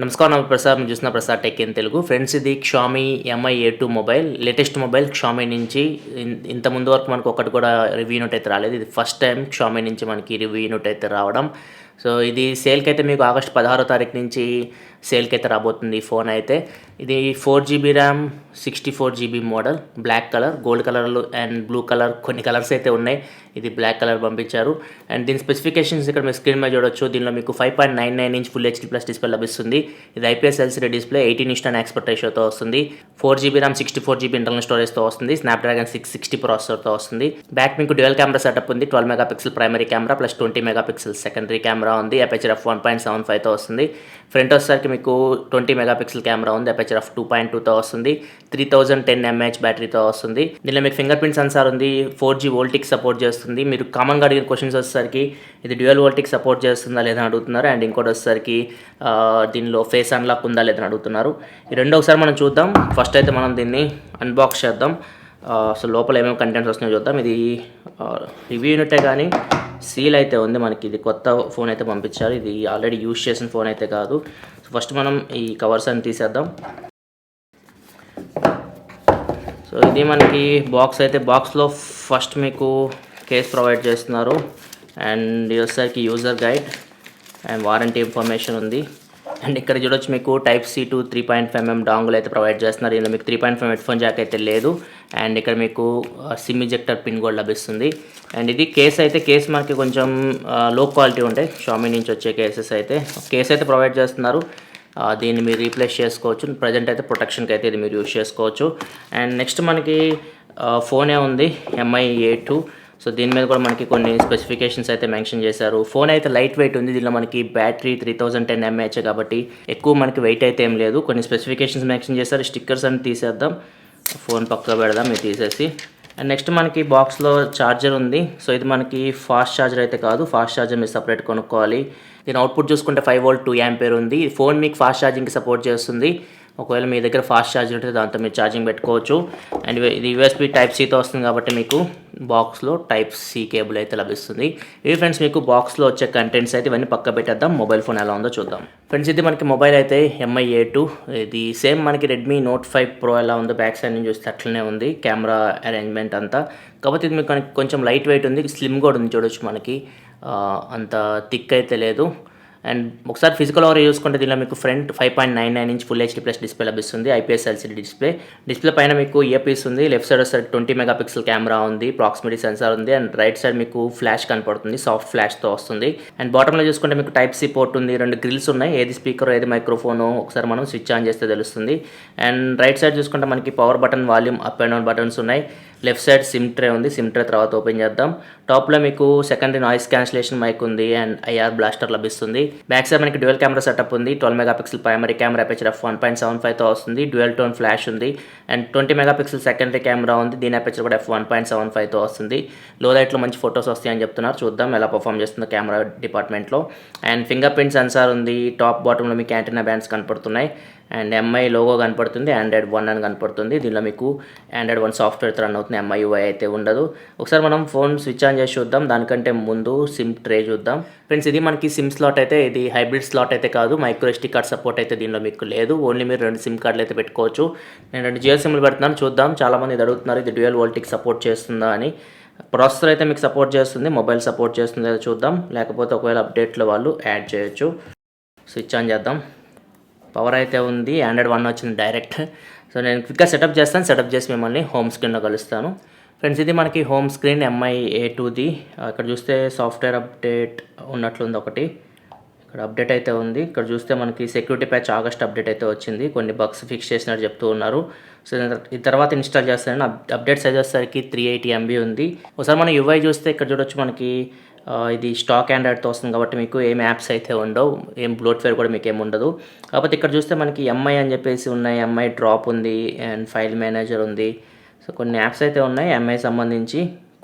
నమస్కారం నా ప్రసాద్ మీరు చూసిన Prasad tech in Telugu friends ఇది Xiaomi MiA2 mobile latest mobile Xiaomi నుంచి ఇంత ముందు వరకు మనకు ఒకటి కూడా రివ్యూ నోట్ అయితే రాలేదు ఇది ఫస్ట్ టైం Xiaomi నుంచి మనకి రివ్యూ నోట్ అయితే రావడం సో ఇది సేల్కి అయితే మీకు ఆగస్ట్ 16వ తారీఖు నుంచి సేల్కి అయితే రాబోతుంది ఈ ఫోన్ అయితే ఇది 4GB RAM 64GB model black colour gold colour and blue colour కొన్ని కలర్స్ అయితే ఉన్నాయి ఇది బ్లాక్ కలర్ పంపించారు అండ్ దీని స్పెసిఫికేషన్స్ ఇక్కడ మీరు స్క్రీన్ మీద చూడొచ్చు దీనిలో మీకు 5.99 inch full HD plus display లభిస్తుంది ఇది IPS LCD డిస్ప్లే 18:9 ఆస్పెక్ట్ రేషియోతో వస్తుంది 4GB ర్యామ్ 64GB ఇంటర్నల్ స్టోరేజ్తో వస్తుంది స్నాప్డ్రాగన్ 660 ప్రాసెసర్తో వస్తుంది బ్యాక్ మీకు డ్యూయల్ కెమెరా సెటప్ ఉంది 12 megapixel primary camera plus 20 megapixel secondary camera ఉంది అపర్చర్ f 1.75తో వస్తుంది ఫ్రంట్ వచ్చేసరికి మీకు 20 మెగాపిక్సెల్ కెమెరా ఉంది అపర్చర్ f 2.2తో వస్తుంది 3010 mAh బ్యాటరీతో వస్తుంది దీనిలో మీకు ఫింగర్ ప్రింట్ సెన్సార్ ఉంది 4G వోల్టిక్ సపోర్ట్ చేస్తుంది మీరు కామన్గా అడిగిన క్వశ్చన్స్ వచ్చేసరికి ఇది డ్యూయల్ వోల్టిక్ సపోర్ట్ చేస్తుందా లేదా అని అడుగుతున్నారు అండ్ ఇంకోటి వచ్చేసరికి దీనిలో ఫేస్ అన్లాక్ ఉందా లేదని అడుగుతున్నారు ఈ రెండు ఒకసారి మనం చూద్దాం ఫస్ట్ అయితే మనం దీన్ని అన్బాక్స్ చేద్దాం సో లోపల ఏమేమి కంటెంట్స్ వస్తున్నాయో చూద్దాం ఇది రివ్యూ యూనిటే కానీ సీల్ అయితే ఉంది మనకి ఇది కొత్త ఫోన్ అయితే పంపించారు ఇది ఆల్రెడీ యూజ్ చేసిన ఫోన్ అయితే కాదు సో ఫస్ట్ మనం ఈ కవర్స్ అని తీసేద్దాం సో ఇది మనకి బాక్స్ అయితే బాక్స్లో ఫస్ట్ మీకు కేస్ ప్రొవైడ్ చేస్తున్నారు అండ్ వచ్చేసరికి user guide and warranty information ఉంది అండ్ ఇక్కడ చూడొచ్చు మీకు టైప్ C టు 3.5mm డాంగుల్ అయితే ప్రొవైడ్ చేస్తున్నారు ఇందులో మీకు 3.5 హెడ్ఫోన్ జాక్ అయితే లేదు అండ్ ఇక్కడ మీకు సిమ్ ఇజెక్టర్ పిన్ కూడా లభిస్తుంది అండ్ ఇది కేస్ మనకి కొంచెం లో క్వాలిటీ ఉంటాయి Xiaomi నుంచి వచ్చే కేసెస్ అయితే కేస్ అయితే ప్రొవైడ్ చేస్తున్నారు దీన్ని మీరు రీప్లేస్ చేసుకోవచ్చు ప్రజెంట్ అయితే ప్రొటెక్షన్కి అయితే ఇది మీరు యూజ్ చేసుకోవచ్చు అండ్ నెక్స్ట్ మనకి ఫోనే ఉంది MiA2 సో దీని మీద కూడా మనకి కొన్ని స్పెసిఫికేషన్స్ అయితే మెన్షన్ చేశారు ఫోన్ అయితే లైట్ వెయిట్ ఉంది దీనిలో మనకి బ్యాటరీ 3010 mAh కాబట్టి ఎక్కువ మనకి వెయిట్ అయితే ఏం లేదు కొన్ని స్పెసిఫికేషన్స్ మెన్షన్ చేశారు స్టిక్కర్స్ అని తీసేద్దాం ఫోన్ పక్కన పెడదాం ఇది తీసేసి అండ్ నెక్స్ట్ మనకి బాక్స్లో ఛార్జర్ ఉంది సో ఇది మనకి ఫాస్ట్ ఛార్జర్ అయితే కాదు ఫాస్ట్ ఛార్జర్ మీరు సపరేట్ కొనుక్కోవాలి దీని అవుట్పుట్ చూసుకుంటే 5V 2A ఉంది ఈ ఫోన్ మీకు ఫాస్ట్ ఛార్జింగ్కి సపోర్ట్ చేస్తుంది ఒకవేళ మీ దగ్గర ఫాస్ట్ ఛార్జర్ ఉంటే దాంతో మీరు ఛార్జింగ్ పెట్టుకోవచ్చు అండ్ ఇది USB టైప్ Cతో వస్తుంది కాబట్టి మీకు బాక్స్లో టైప్ C కేబుల్ అయితే లభిస్తుంది ఇవి ఫ్రెండ్స్ మీకు బాక్స్లో వచ్చే కంటెంట్స్ అయితే ఇవన్నీ పక్క పెట్టేద్దాం మొబైల్ ఫోన్ ఎలా ఉందో చూద్దాం ఫ్రెండ్స్ ఇది మనకి మొబైల్ అయితే MiA2 ఇది సేమ్ మనకి Redmi Note 5 Pro ఎలా ఉందో బ్యాక్ సైడ్ నుంచి చూస్తే అట్లనే ఉంది కెమెరా అరేంజ్మెంట్ అంతా కాకపోతే ఇది మీకు కొంచెం లైట్ వెయిట్ ఉంది స్లిమ్ కూడా ఉంది చూడొచ్చు మనకి అంత థిక్ అయితే లేదు అండ్ ఒకసారి ఫిజికల్ ఓవర్ చూసుకుంటే దీనిలో మీకు front 5.99 inch full HD plus display లభిస్తుంది IPS LCD డిస్ప్లే పైన మీకు ఇయర్పీస్ ఉంది లెఫ్ట్ సైడ్ వచ్చేసరికి 20 మెగాపిక్సెల్ కెమెరా ఉంది ప్రాక్సిమిటీ సెన్సార్ ఉంది అండ్ రైట్ సైడ్ మీకు ఫ్లాష్ కనపడుతుంది సాఫ్ట్ ఫ్లాష్తో వస్తుంది అండ్ బాటంలో చూసుకుంటే మీకు టైప్ C పోర్ట్ ఉంది రెండు గ్రిల్స్ ఉన్నాయి ఏది స్పీకర్ ఏది మైక్రోఫోను ఒకసారి మనం స్విచ్ ఆన్ చేస్తే తెలుస్తుంది అండ్ రైట్ సైడ్ చూసుకుంటే మనకి power button volume up and down buttons ఉన్నాయి లెఫ్ట్ సైడ్ సిమ్ ట్రే ఉంది సిమ్ ట్రే తర్వాత ఓపెన్ చేద్దాం టాప్లో మీకు సెకండరీ నాయిస్ క్యాన్సిలేషన్ మైక్ ఉంది అండ్ IR బ్లాస్టర్ లభిస్తుంది బ్యాక్ సైడ్ మనకి డ్యూయల్ కెమెరా సెటప్ ఉంది 12 megapixel primary camera aperture f 1.75తో వస్తుంది డ్యూయల్ టోన్ ఫ్లాష్ ఉంది అండ్ 20 మెగాపిక్సెల్ సెకండరీ కెమెరా ఉంది దీని అపర్చర్ కూడా f 1.75తో వస్తుంది లో లైట్లో మంచి ఫొటోస్ వస్తాయని చెప్తున్నారు చూద్దాం ఎలా పర్ఫామ్ చేస్తుందో కెమెరా డిపార్ట్మెంట్లో అండ్ ఫింగర్ ప్రింట్ సెన్సార్ ఉంది టాప్ బాటంలో మీకు యాంటెన్నా బ్యాండ్స్ కనపడుతున్నాయి అండ్ MI లోగో కనపడుతుంది Android 1 అని కనపడుతుంది దీనిలో మీకు Android 1 సాఫ్ట్వేర్తో రన్ అవుతుంది MIUI అయితే ఉండదు ఒకసారి మనం ఫోన్ స్విచ్ ఆన్ చేసి చూద్దాం దానికంటే ముందు సిమ్ ట్రే చూద్దాం ఫ్రెండ్స్ ఇది మనకి సిమ్ స్లాట్ అయితే ఇది హైబ్రిడ్ స్లాట్ అయితే కాదు మైక్రో SD కార్డ్ సపోర్ట్ అయితే దీనిలో మీకు లేదు ఓన్లీ మీరు 2 సిమ్ కార్డులు అయితే పెట్టుకోవచ్చు నేను 2 జియో సిమ్లు పెడుతున్నాను చూద్దాం చాలామంది ఇది అడుగుతున్నారు ఇది డ్యూయల్ వోల్టిక్ సపోర్ట్ చేస్తుందా అని ప్రాసెసర్ అయితే మీకు సపోర్ట్ చేస్తుంది మొబైల్ సపోర్ట్ చేస్తుంది లేదా చూద్దాం లేకపోతే ఒకవేళ అప్డేట్లో వాళ్ళు యాడ్ చేయొచ్చు స్విచ్ ఆన్ చేద్దాం పవర్ అయితే ఉంది Android 1 వచ్చింది డైరెక్ట్ సో నేను క్విక్గా సెటప్ చేసి మిమ్మల్ని హోమ్ స్క్రీన్లో కలుస్తాను ఫ్రెండ్స్ ఇది మనకి హోమ్ స్క్రీన్ MiA2ది ఇక్కడ చూస్తే సాఫ్ట్వేర్ అప్డేట్ ఉన్నట్లుంది ఒకటి ఇక్కడ అప్డేట్ అయితే ఉంది ఇక్కడ చూస్తే మనకి సెక్యూరిటీ ప్యాచ్ ఆగస్ట్ అప్డేట్ అయితే వచ్చింది కొన్ని బగ్స్ ఫిక్స్ చేసినట్టు చెప్తూ ఉన్నారు సో ఈ తర్వాత ఇన్స్టాల్ చేస్తాను అప్డేట్ సైజ్ వచ్చేసరికి 380 MB ఉంది ఒకసారి మనం UI చూస్తే ఇక్కడ చూడొచ్చు మనకి ఇది స్టాక్ ఆండ్రాయిడ్తో వస్తుంది కాబట్టి మీకు ఏం యాప్స్ అయితే ఉండవు ఏం బ్లోట్వేర్ కూడా మీకు ఏమి ఉండదు కాకపోతే ఇక్కడ చూస్తే మనకి MI అని చెప్పేసి ఉన్నాయి MI డ్రాప్ ఉంది అండ్ ఫైల్ మేనేజర్ ఉంది సో కొన్ని యాప్స్ అయితే ఉన్నాయి MI సంబంధించి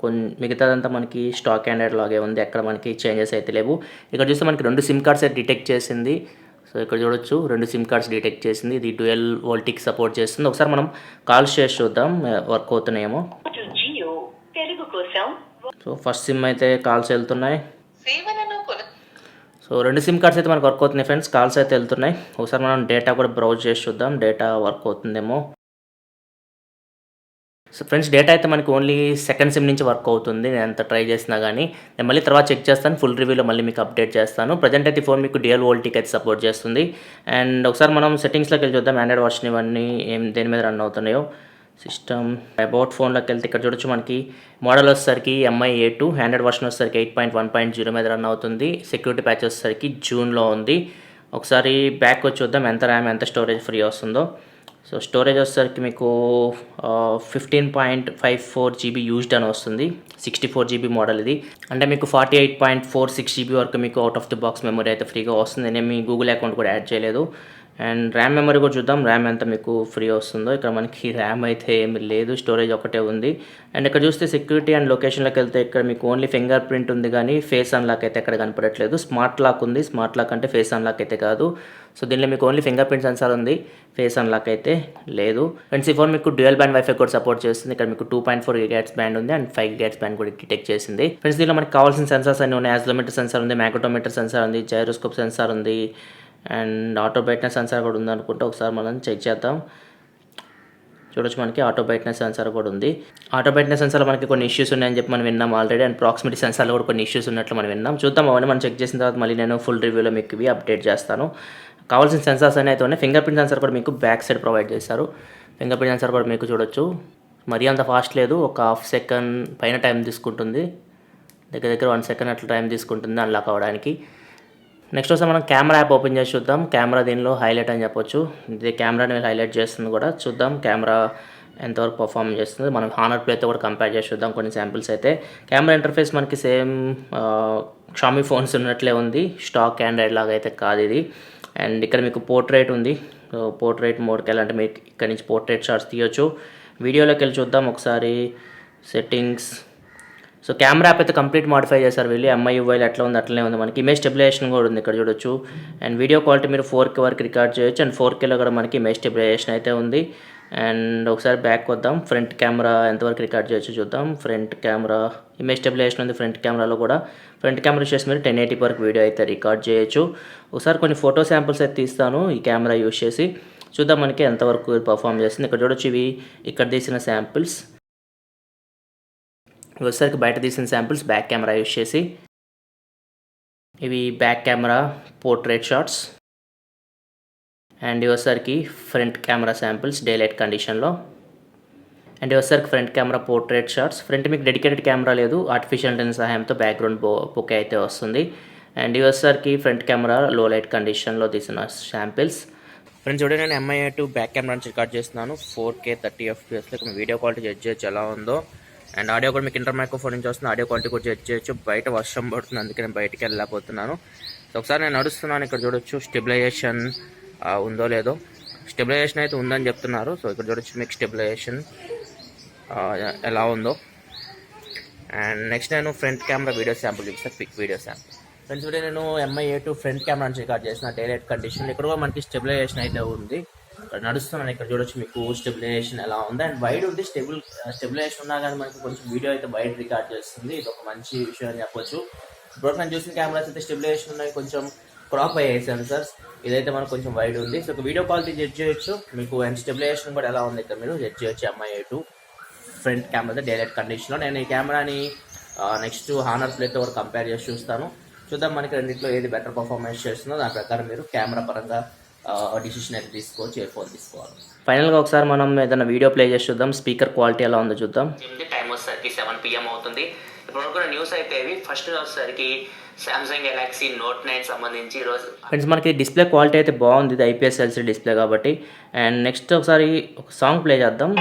మిగతాదంతా మనకి స్టాక్ ఆండ్రాయిడ్ లాగే ఉంది ఎక్కడ మనకి చేంజెస్ అయితే లేవు ఇక్కడ చూస్తే మనకి 2 సిమ్ కార్డ్స్ అయితే డిటెక్ట్ చేసింది సో ఇక్కడ చూడొచ్చు 2 సిమ్ కార్డ్స్ డిటెక్ట్ చేసింది ఇది డ్యూయల్ వోల్టిక్ సపోర్ట్ చేస్తుంది ఒకసారి మనం కాల్స్ చేసి చూద్దాం వర్క్ అవుతున్నాయేమో సో ఫస్ట్ సిమ్ అయితే కాల్స్ వెళ్తున్నాయి సో సో 2 సిమ్ కార్డ్స్ అయితే మనకు వర్క్ అవుతున్నాయి ఫ్రెండ్స్. కాల్స్ అయితే వెళ్తున్నాయి. ఒకసారి మనం డేటా కూడా బ్రౌజ్ చేసి చూద్దాం, డేటా వర్క్ అవుతుందేమో. సో ఫ్రెండ్స్, డేటా అయితే మనకి ఓన్లీ సెకండ్ సిమ్ నుంచి వర్క్ అవుతుంది. నేను ఎంత ట్రై చేసినా కానీ. నేను మళ్ళీ తర్వాత చెక్ చేస్తాను, ఫుల్ రివ్యూలో మళ్ళీ మీకు అప్డేట్ చేస్తాను. ప్రజెంట్ అయితే ఫోన్ మీకు డ్యూయల్ వోల్టీకి అయితే సపోర్ట్ చేస్తుంది. అండ్ ఒకసారి మనం సెట్టింగ్స్లోకి వెళ్ళి చూద్దాం ఆండ్రాయిడ్ వర్షన్ ఇవన్నీ దేని మీద రన్ అవుతున్నాయో. సిస్టమ్ అబౌట్ ఫోన్లోకి వెళ్తే ఇక్కడ చూడొచ్చు మనకి మోడల్ వచ్చేసరికి MiA2, ఆండ్రాయిడ్ వర్షన్ వచ్చేసరికి 8.1.0 మీద రన్ అవుతుంది. సెక్యూరిటీ ప్యాచ్ వచ్చేసరికి జూన్లో ఉంది. ఒకసారి బ్యాక్ వచ్చి చూద్దాం ఎంత ర్యామ్ ఎంత స్టోరేజ్ ఫ్రీ వస్తుందో. సో స్టోరేజ్ వచ్చేసరికి మీకు 15.54 GB యూజ్డ్ అని వస్తుంది. 64 GB మోడల్ ఇది. అంటే మీకు 48.46 GB వరకు మీకు out of the box memory అయితే ఫ్రీగా వస్తుంది. నేను మీ గూగుల్ అకౌంట్ కూడా యాడ్ చేయలేదు. అండ్ ర్యామ్ మెమరీ కూడా చూద్దాం, ర్యామ్ ఎంత మీకు ఫ్రీ వస్తుందో. ఇక్కడ మనకి ర్యామ్ అయితే ఏమి లేదు, స్టోరేజ్ ఒకటే ఉంది. అండ్ ఇక్కడ చూస్తే సెక్యూరిటీ అండ్ లొకేషన్లోకి వెళ్తే ఇక్కడ మీకు ఓన్లీ ఫింగర్ ప్రింట్ ఉంది కానీ ఫేస్ అన్లాక్ అయితే ఎక్కడ కనపడట్లేదు. స్మార్ట్ లాక్ ఉంది, స్మార్ట్ లాక్ అంటే ఫేస్ అన్లాక్ అయితే కాదు. సో దీనిలో మీకు ఓన్లీ ఫింగర్ ప్రింట్ సెన్సార్ ఉంది, ఫేస్ అన్లాక్ అయితే లేదు. ఫ్రెండ్స్, ఈ ఫోన్ మీకు డ్యూయల్ బ్యాండ్ వైఫై కూడా సపోర్ట్ చేస్తుంది. ఇక్కడ మీకు 2.4 GHz బ్యాండ్ ఉంది అండ్ 5 GHz బ్యాండ్ కూడా డిటెక్ట్ చేసింది. ఫ్రెండ్స్, దీనిలో మనకి కావాల్సిన సెన్సార్స్ అన్నీ ఉన్నాయి. యాక్సిలరోమీటర్ సెన్సార్ ఉంది, మ్యాగ్నెటోమీటర్ సెన్సార్ ఉంది, జైరోస్కోప్ సెన్సార్ ఉంది అండ్ ఆటో బ్రైట్నెస్ సెన్సార్ కూడా ఉంది అనుకుంటే. ఒకసారి మనం చెక్ చేద్దాం. చూడొచ్చు మనకి ఆటో బ్రైట్నెస్ సెన్సార్ కూడా ఉంది. ఆటో బ్రైట్నెస్ సెన్సార్లో మనకి కొన్ని ఇష్యూస్ ఉన్నాయని చెప్పి మనం విన్నాం ఆల్రెడీ. అండ్ ప్రాక్సిమిటీ సెన్సార్లో కూడా కొన్ని ఇష్యూస్ ఉన్నట్లు మనం విన్నాం. చూద్దాం, అవన్నీ మనం చెక్ చేసిన తర్వాత మళ్ళీ నేను ఫుల్ రివ్యూలో మీకు ఇవి అప్డేట్ చేస్తాను. కావాల్సిన సెన్సార్స్ అన్నీ అయితే ఉన్నాయి. ఫింగర్ ప్రింట్ సెన్సార్ కూడా మీకు బ్యాక్ సైడ్ ప్రొవైడ్ చేశారు. ఫింగర్ ప్రింట్ సెన్సార్ కూడా మీకు చూడొచ్చు, మరీ అంత ఫాస్ట్ లేదు, ఒక హాఫ్ సెకండ్ పైన టైం తీసుకుంటుంది. దగ్గర 1 సెకండ్ అట్లా టైం తీసుకుంటుంది అన్లాక్ అవ్వడానికి. నెక్స్ట్ వస్తే మనం కెమెరా యాప్ ఓపెన్ చేసి చూద్దాం. కెమెరా దీనిలో హైలైట్ అని చెప్పొచ్చు. ఇది కెమెరాని హైలైట్ చేస్తుంది కూడా. చూద్దాం కెమెరా ఎంతవరకు పర్ఫామ్ చేస్తుంది. మనం హానర్ ప్లేతో కూడా కంపేర్ చేసి చూద్దాం కొన్ని శాంపిల్స్ అయితే. కెమెరా ఇంటర్ఫేస్ మనకి సేమ్ షామీ ఫోన్స్ ఉన్నట్లే ఉంది, స్టాక్ ఆండ్రాయిడ్ లాగా అయితే కాదు ఇది. అండ్ ఇక్కడ మీకు పోర్ట్రేట్ ఉంది. పోర్ట్రేట్ మోడ్కి వెళ్ళాలంటే మీకు ఇక్కడ నుంచి పోర్ట్రేట్ షాట్స్ తీయొచ్చు. వీడియోలోకి వెళ్ళి చూద్దాం ఒకసారి. సెట్టింగ్స్. సో కెమెరా యాప్ అయితే కంప్లీట్ మాడిఫై చేశారు వీళ్ళు. MIUI ఎట్లా ఉంది అట్లనే ఉంది. మనకి ఇమేజ్ స్టెబిలైజేషన్ కూడా ఉంది ఇక్కడ చూడొచ్చు. అండ్ వీడియో క్వాలిటీ మీరు 4K వరకు రికార్డ్ చేయొచ్చు. అండ్ 4Kలో కూడా మనకి ఇమేజ్ స్టెబిలైజేషన్ అయితే ఉంది. అండ్ ఒకసారి బ్యాక్ వద్దాం, ఫ్రంట్ కెమెరా ఎంతవరకు రికార్డ్ చేయొచ్చు చూద్దాం. ఫ్రంట్ కెమెరా ఇమేజ్ స్టెబిలైజేషన్ ఉంది ఫ్రంట్ కెమెరాలో కూడా. ఫ్రంట్ కెమెరా చేసి మీరు 1080 వరకు వీడియో అయితే రికార్డ్ చేయొచ్చు. ఒకసారి కొన్ని ఫోటో శాంపిల్స్ అయితే తీస్తాను ఈ కెమెరా యూజ్ చేసి. చూద్దాం మనకి ఎంతవరకు పర్ఫామ్ చేస్తుంది. ఇక్కడ చూడొచ్చు, ఇవి ఇక్కడ తీసిన శాంపిల్స్. వచ్చేసరికి బయట తీసిన శాంపిల్స్ బ్యాక్ కెమెరా యూజ్ చేసి. ఇవి back camera portrait shots. And వచ్చేసరికి front camera samples day light కండిషన్లో. అండ్ వచ్చేసరికి front camera portrait shots. Front మీకు డెడికేటెడ్ కెమెరా లేదు, ఆర్టిఫిషియల్ ఇంటెలిజెన్స్ సహాయంతో బ్యాక్గ్రౌండ్ బొకే అయితే వస్తుంది. అండ్ వచ్చేసరికి ఫ్రంట్ కెమెరా లో లైట్ కండిషన్లో తీసిన శాంపిల్స్. ఫ్రెండ్స్, చూడండి నేను MiA2 బ్యాక్ కెమెరా నుంచి రికార్డ్ చేస్తున్నాను 4K 30 FPS. Video quality judge చేయొచ్చు ఎలా ఉందో. అండ్ ఆడియో కూడా మీకు ఇంటర్ మైక్రోఫోన్ నుంచి వస్తుంది. ఆడియో క్వాలిటీ కూడా జడ్జ్ చేయొచ్చు. బయట వర్షం పడుతుంది, అందుకే నేను బయటికి వెళ్ళలేకపోతున్నాను. సో ఒకసారి నేను నడుస్తున్నాను. ఇక్కడ చూడొచ్చు స్టెబిలైజేషన్ ఉందో లేదో. స్టెబిలైజేషన్ అయితే ఉందని చెప్తున్నారు. సో ఇక్కడ చూడొచ్చు మీకు స్టెబిలైజేషన్ ఎలా ఉందో. అండ్ నెక్స్ట్ నేను ఫ్రంట్ కెమెరా వీడియో శాంపుల్ చూపిస్తాను, quick video sample. Friends, video నేను MiA2 ఫ్రంట్ కెమెరా నుంచి రికార్డ్ చేసిన డే లైట్ కండిషన్. ఇక్కడ కూడా మనకి స్టెబిలైజేషన్ అయితే ఉంది. ఇక్కడ నడుస్తున్నాను, ఇక్కడ చూడొచ్చు మీకు స్టెబిలైజేషన్ ఎలా ఉంది. అండ్ వైడ్ ఉంది, స్టెబిలైజేషన్ ఉన్నా కానీ మనకి కొంచెం వీడియో అయితే వైడ్ రికార్డ్ చేస్తుంది. ఇది ఒక మంచి విషయం అని చెప్పొచ్చు. ఇప్పుడు నేను చూసిన కెమెరాస్ అయితే స్టెబిలైజేషన్ ఉన్నాయి, కొంచెం క్రాప్ అయ్యాయి సెన్సర్స్. ఇదైతే మనకు కొంచెం వైడ్ ఉంది. సో వీడియో క్వాలిటీ జడ్జ్ చేయొచ్చు మీకు. అండ్ స్టెబిలైజేషన్ కూడా ఎలా ఉంది ఇక్కడ మీరు జడ్జ్ చేయొచ్చు. MiA2 front camera day light కండిషన్లో. నేను ఈ కెమెరాని నెక్స్ట్ హానర్ ప్లేతో కూడా కంపేర్ చేసి చూస్తాను. చూద్దాం మనకి రెండింటిలో ఏది బెటర్ పర్ఫార్మెన్స్ చేస్తుందో దాని ప్రకారం మీరు కెమెరా పరంగా డిసిషన్ అయితే తీసుకోవచ్చు, ఏ ఫోన్ తీసుకోవాలి. ఫైనల్గా ఒకసారి మనం ఏదైనా వీడియో ప్లే చేసి చూద్దాం, స్పీకర్ క్వాలిటీ ఎలా ఉందో చూద్దాం. టైం వచ్చేసరికి 7 PM అవుతుంది. ఇప్పుడు కూడా న్యూస్ అయితే ఇవి. ఫస్ట్ వచ్చేసరికి సామ్సంగ్ గెలాక్సీ నోట్ 9 సంబంధించి ఈరోజు ఫ్రెండ్స్ మనకి డిస్ప్లే క్వాలిటీ అయితే బాగుంది, ఇది IPS LCD డిస్ప్లే కాబట్టి. అండ్ నెక్స్ట్ ఒకసారి ఒక సాంగ్ ప్లే చేద్దాం.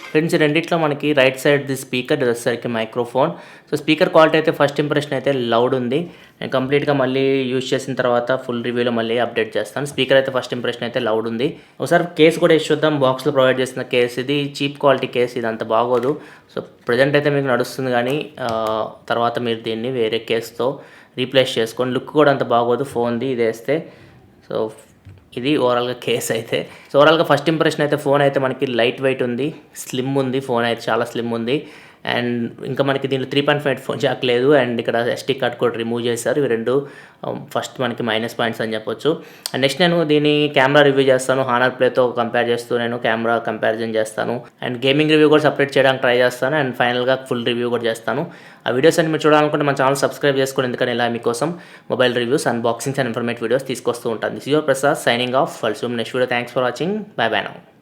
ఫ్రెండ్స్ రెండిట్లో మనకి రైట్ సైడ్ ది స్పీకర్, ఇది వచ్చేసరికి మైక్రోఫోన్. సో స్పీకర్ క్వాలిటీ అయితే ఫస్ట్ ఇంప్రెషన్ అయితే లౌడ్ ఉంది. నేను కంప్లీట్గా మళ్ళీ యూజ్ చేసిన తర్వాత ఫుల్ రివ్యూలో మళ్ళీ అప్డేట్ చేస్తాను. స్పీకర్ అయితే ఫస్ట్ ఇంప్రెషన్ అయితే లౌడ్ ఉంది. ఒకసారి కేస్ కూడా వేసి చూద్దాం. బాక్స్లో ప్రొవైడ్ చేసిన కేస్ ఇది చీప్ క్వాలిటీ కేస్, ఇది అంత బాగోదు. సో ప్రజెంట్ అయితే మీకు నడుస్తుంది, కానీ తర్వాత మీరు దీన్ని వేరే కేస్తో రీప్లేస్ చేసుకోండి. లుక్ కూడా అంత బాగోదు ఫోన్ది ఇది వేస్తే. సో ఇది ఓవరాల్గా కేస్ అయితే. సో ఓవరాల్గా ఫస్ట్ ఇంప్రెషన్ అయితే ఫోన్ అయితే మనకి లైట్ వెయిట్ ఉంది, స్లిమ్ ఉంది. ఫోన్ అయితే చాలా స్లిమ్ ఉంది. అండ్ ఇంకా మనకి దీనిలో 3.5 ఫోన్ జాక్ లేదు. అండ్ ఇక్కడ SD కార్డ్ కూడా రిమూవ్ చేశారు. ఇవి రెండు ఫస్ట్ మనకి మైనస్ పాయింట్స్ అని చెప్పొచ్చు. అండ్ నెక్స్ట్ నేను దీని కెమెరా రివ్యూ చేస్తాను. హానర్ ప్లేతో కంపేర్ చేస్తూ నేను కెమెరా కంపారిజన్ చేస్తాను. అండ్ గేమింగ్ రివ్యూ కూడా సపరేట్ చేయడానికి ట్రై చేస్తాను. అండ్ ఫైనల్గా ఫుల్ రివ్యూ కూడా చేస్తాను. ఆ వీడియోస్ అన్ని మీరు చూడాలనుకుంటే మన ఛానల్ సబ్స్క్రైబ్ చేసుకోండి, ఎందుకని ఇలా మీకోసం mobile reviews, unboxings and informative videos తీసుకొస్తూ ఉంటాను. This your Prasad signing off. ఫల్ సూమ్ next video. Thanks for watching. Bye bye now.